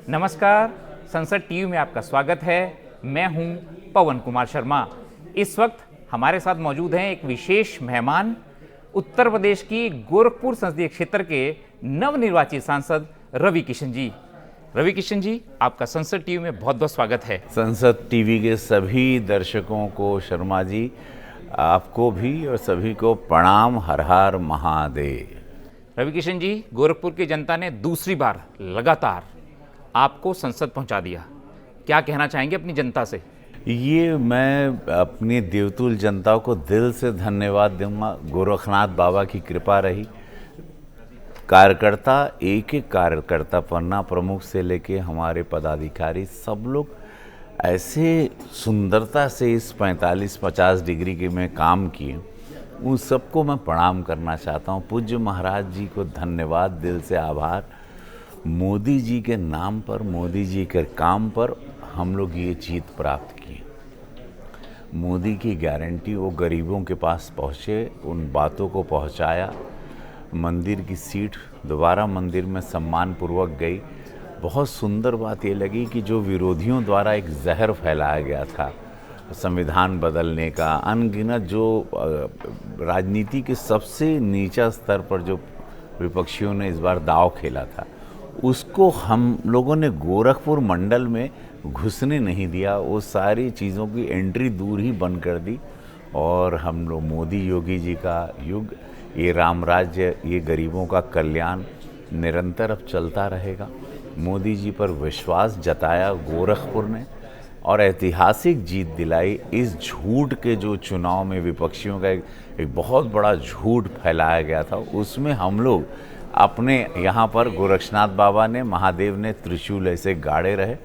नमस्कार, संसद टीवी में आपका स्वागत है। मैं हूं पवन कुमार शर्मा। इस वक्त हमारे साथ मौजूद हैं एक विशेष मेहमान, उत्तर प्रदेश की गोरखपुर संसदीय क्षेत्र के नवनिर्वाचित सांसद रवि किशन जी। रवि किशन जी, आपका संसद टीवी में बहुत बहुत स्वागत है। संसद टीवी के सभी दर्शकों को, शर्मा जी आपको भी और सभी को प्रणाम। हर हर महादेव। रवि किशन जी, गोरखपुर की जनता ने दूसरी बार लगातार आपको संसद पहुंचा दिया। क्या कहना चाहेंगे अपनी जनता से? ये मैं अपनी देवतुल जनता को दिल से धन्यवाद दूंगा। गोरखनाथ बाबा की कृपा रही। कार्यकर्ता, एक एक कार्यकर्ता, पन्ना प्रमुख से लेके हमारे पदाधिकारी, सब लोग ऐसे सुंदरता से इस 45-50 डिग्री के में काम किए। उन सबको मैं प्रणाम करना चाहता हूँ। पूज्य महाराज जी को धन्यवाद, दिल से आभार। मोदी जी के नाम पर, मोदी जी के काम पर हम लोग ये जीत प्राप्त किए। मोदी की गारंटी, वो गरीबों के पास पहुँचे, उन बातों को पहुँचाया। मंदिर की सीट दोबारा मंदिर में सम्मानपूर्वक गई। बहुत सुंदर बात ये लगी कि जो विरोधियों द्वारा एक जहर फैलाया गया था संविधान बदलने का, अनगिनत जो राजनीति के सबसे नीचा स्तर पर जो विपक्षियों ने इस बार दांव खेला था, उसको हम लोगों ने गोरखपुर मंडल में घुसने नहीं दिया। वो सारी चीज़ों की एंट्री दूर ही बंद कर दी। और हम लोग मोदी योगी जी का युग, ये राम राज्य, ये गरीबों का कल्याण निरंतर अब चलता रहेगा। मोदी जी पर विश्वास जताया गोरखपुर ने और ऐतिहासिक जीत दिलाई। इस झूठ के जो चुनाव में विपक्षियों का एक बहुत बड़ा झूठ फैलाया गया था, उसमें हम लोग अपने यहाँ पर गोरक्षनाथ बाबा ने, महादेव ने त्रिशूल ऐसे गाड़े रहे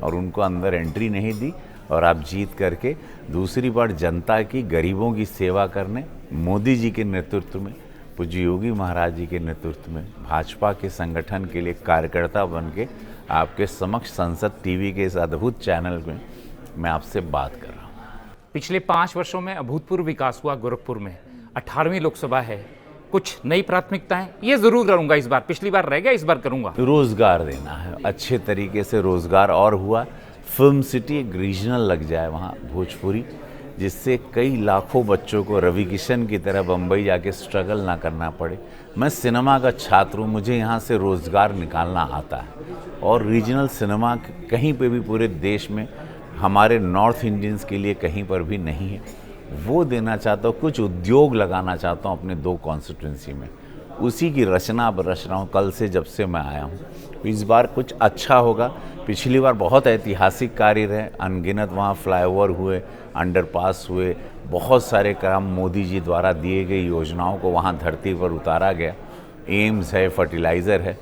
और उनको अंदर एंट्री नहीं दी। और आप जीत करके दूसरी बार जनता की, गरीबों की सेवा करने मोदी जी के नेतृत्व में, पूज्य योगी महाराज जी के नेतृत्व में भाजपा के संगठन के लिए कार्यकर्ता बन के आपके समक्ष संसद टीवी के इस अद्भुत चैनल में मैं आपसे बात कर रहा हूँ। पिछले 5 वर्षों में अभूतपूर्व विकास हुआ गोरखपुर में। 18वीं लोकसभा है, कुछ नई प्राथमिकताएं ये जरूर करूंगा इस बार। पिछली बार रह गया, इस बार करूंगा। रोजगार देना है, अच्छे तरीके से रोजगार और हुआ। फिल्म सिटी एक रीजनल लग जाए वहाँ भोजपुरी, जिससे कई लाखों बच्चों को रवि किशन की तरह बम्बई जाके स्ट्रगल ना करना पड़े। मैं सिनेमा का छात्र हूँ, मुझे यहाँ से रोज़गार निकालना आता है। और रीजनल सिनेमा कहीं पे भी पूरे देश में हमारे नॉर्थ इंडियंस के लिए कहीं पर भी नहीं है, वो देना चाहता हूँ। कुछ उद्योग लगाना चाहता हूँ अपने 2 कॉन्स्टिट्यूंसी में, उसी की रचना अब रच रहा हूँ कल से, जब से मैं आया हूँ। इस बार कुछ अच्छा होगा। पिछली बार बहुत ऐतिहासिक कार्य रहे, अनगिनत वहाँ फ्लाईओवर हुए, अंडरपास हुए, बहुत सारे काम मोदी जी द्वारा दिए गई योजनाओं को वहाँ धरती पर उतारा गया। एम्स है, फर्टिलाइज़र है,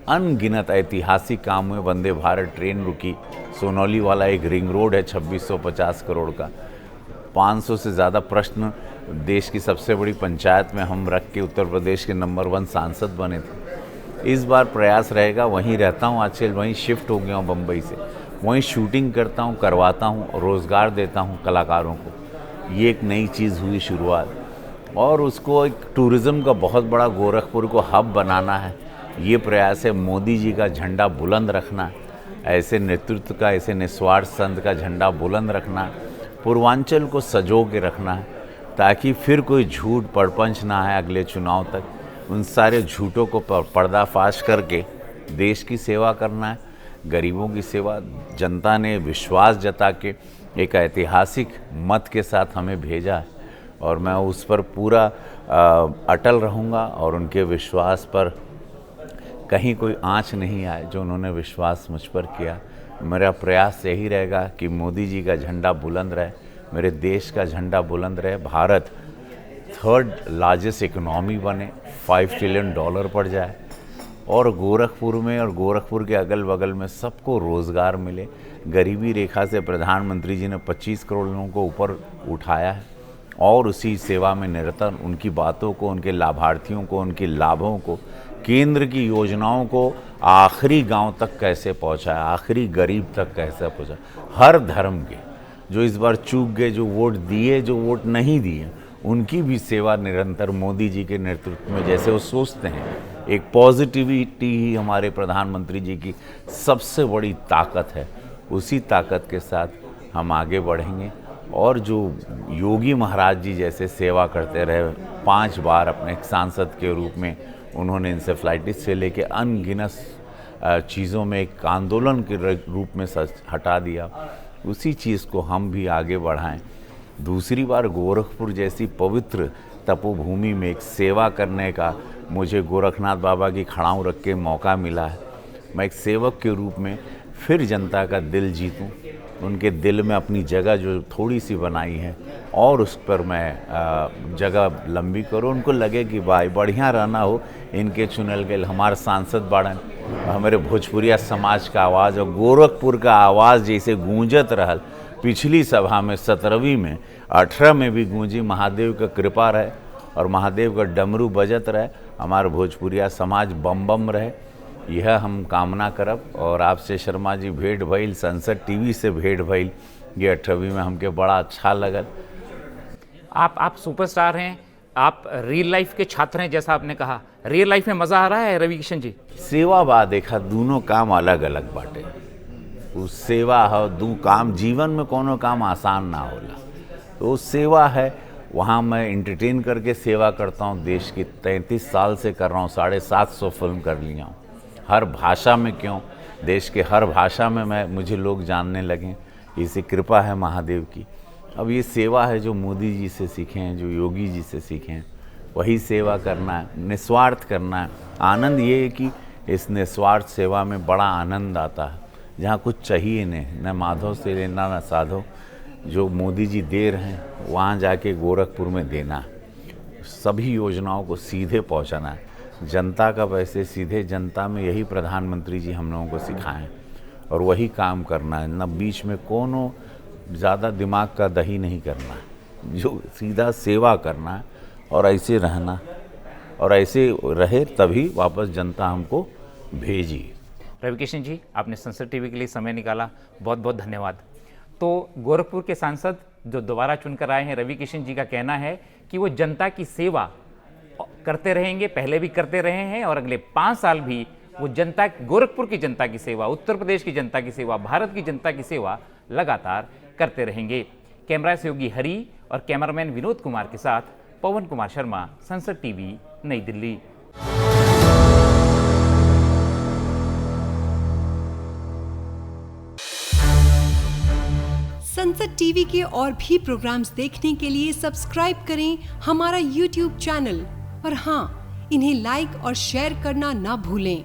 अनगिनत ऐतिहासिक काम हुए। वंदे भारत ट्रेन रुकी, सोनौली वाला एक रिंग रोड है 2650 करोड़ का। 500 से ज़्यादा प्रश्न देश की सबसे बड़ी पंचायत में हम रख के उत्तर प्रदेश के नंबर 1 सांसद बने थे। इस बार प्रयास रहेगा, वहीं रहता हूँ आजकल, वहीं शिफ्ट हो गया हूँ बम्बई से, वहीं शूटिंग करता हूँ, करवाता हूँ, रोज़गार देता हूँ कलाकारों को। ये एक नई चीज़ हुई शुरुआत। और उसको एक टूरिज़्म का बहुत बड़ा गोरखपुर को हब बनाना है। ये प्रयास है। मोदी जी का झंडा बुलंद रखना है, ऐसे नेतृत्व का, ऐसे निस्वार्थ संत का झंडा बुलंद रखना है। पूर्वांचल को सजो के रखना है, ताकि फिर कोई झूठ परपंच ना आए अगले चुनाव तक। उन सारे झूठों को पर्दाफाश करके देश की सेवा करना है, गरीबों की सेवा। जनता ने विश्वास जता के एक ऐतिहासिक मत के साथ हमें भेजा है और मैं उस पर पूरा अटल रहूँगा और उनके विश्वास पर कहीं कोई आँच नहीं आए, जो उन्होंने विश्वास मुझ पर किया। मेरा प्रयास यही रहेगा कि मोदी जी का झंडा बुलंद रहे, मेरे देश का झंडा बुलंद रहे। भारत 3rd लार्जेस्ट इकोनॉमी बने, $5 ट्रिलियन पर जाए और गोरखपुर में और गोरखपुर के अगल बगल में सबको रोज़गार मिले। गरीबी रेखा से प्रधानमंत्री जी ने 25 करोड़ लोगों को ऊपर उठाया है और उसी सेवा में निरंतर उनकी बातों को, उनके लाभार्थियों को, उनके लाभों को, केंद्र की योजनाओं को आखिरी गांव तक कैसे पहुंचाया, आखिरी गरीब तक कैसे पहुंचाया। हर धर्म के जो इस बार चूक गए, जो वोट दिए, जो वोट नहीं दिए, उनकी भी सेवा निरंतर मोदी जी के नेतृत्व में, जैसे वो सोचते हैं एक पॉजिटिविटी ही हमारे प्रधानमंत्री जी की सबसे बड़ी ताकत है। उसी ताकत के साथ हम आगे बढ़ेंगे और जो योगी महाराज जी जैसे सेवा करते रहे, 5 बार अपने सांसद के रूप में उन्होंने इंसेफ्लाइटिस से लेके अनगिनत चीज़ों में एक आंदोलन के रूप में हटा दिया, उसी चीज़ को हम भी आगे बढ़ाएं। दूसरी बार गोरखपुर जैसी पवित्र तपोभूमि में एक सेवा करने का मुझे गोरखनाथ बाबा की खड़ाऊँ रख के मौका मिला है। मैं एक सेवक के रूप में फिर जनता का दिल जीतूं, उनके दिल में अपनी जगह जो थोड़ी सी बनाई है और उस पर मैं जगह लंबी करूं, उनको लगे कि भाई बढ़िया रहना हो, इनके चुनल के हमारे सांसद बाड़न, हमारे भोजपुरिया समाज का आवाज़ और गोरखपुर का आवाज़ जैसे गूंजत रहल पिछली सभा में 17वीं में 18 में भी गूंजी, महादेव का कृपा रहे और महादेव का डमरू बजत रहे, हमारे भोजपुरिया समाज बम बम रहे, यह हम कामना करब। और आपसे शर्मा जी भेंट भइल, संसद टीवी से भेंट भइल, ये 18वीं में हमके बड़ा अच्छा लगल। आप सुपरस्टार हैं, आप रियल लाइफ के छात्र हैं, जैसा आपने कहा, रियल लाइफ में मज़ा आ रहा है रवि किशन जी? सेवा बा देखा, दोनों काम अलग अलग बाटे। उस सेवा है दू काम, जीवन में कोनो काम आसान ना होला, तो सेवा है, वहाँ मैं एंटरटेन करके सेवा करता हूँ। देश की 33 साल से कर रहा हूँ, 750 फिल्म कर लिया हूँ, हर भाषा में, क्यों देश के हर भाषा में मुझे लोग जानने लगे, इसी कृपा है महादेव की। अब ये सेवा है जो मोदी जी से सीखे हैं, जो योगी जी से सीखे हैं, वही सेवा करना है, निस्वार्थ करना है। आनंद ये है कि इस निस्वार्थ सेवा में बड़ा आनंद आता है, जहाँ कुछ चाहिए नहीं, न माधव से लेना न साधो, जो मोदी जी दे रहे हैं वहाँ जाके गोरखपुर में देना है, सभी योजनाओं को सीधे पहुँचाना है, जनता का पैसे सीधे जनता में, यही प्रधानमंत्री जी हम लोगों को सिखाएं और वही काम करना है। न बीच में कोनो ज़्यादा दिमाग का दही नहीं करना है, जो सीधा सेवा करना है और ऐसे रहना, और ऐसे रहे तभी वापस जनता हमको भेजी। रवि किशन जी, आपने संसद टीवी के लिए समय निकाला, बहुत बहुत धन्यवाद। तो गोरखपुर के सांसद जो दोबारा चुनकर आए हैं, रवि किशन जी का कहना है कि वो जनता की सेवा करते रहेंगे, पहले भी करते रहे हैं और अगले 5 साल भी वो जनता, गोरखपुर की जनता की सेवा, उत्तर प्रदेश की जनता की सेवा, भारत की जनता की सेवा लगातार करते रहेंगे। कैमरा सहयोगी हरी और कैमरामैन विनोद कुमार के साथ पवन कुमार शर्मा, संसद टीवी, नई दिल्ली। संसद टीवी के और भी प्रोग्राम्स देखने के लिए सब्सक्राइब करें हमारा YouTube चैनल और हाँ, इन्हें लाइक और शेयर करना ना भूलें।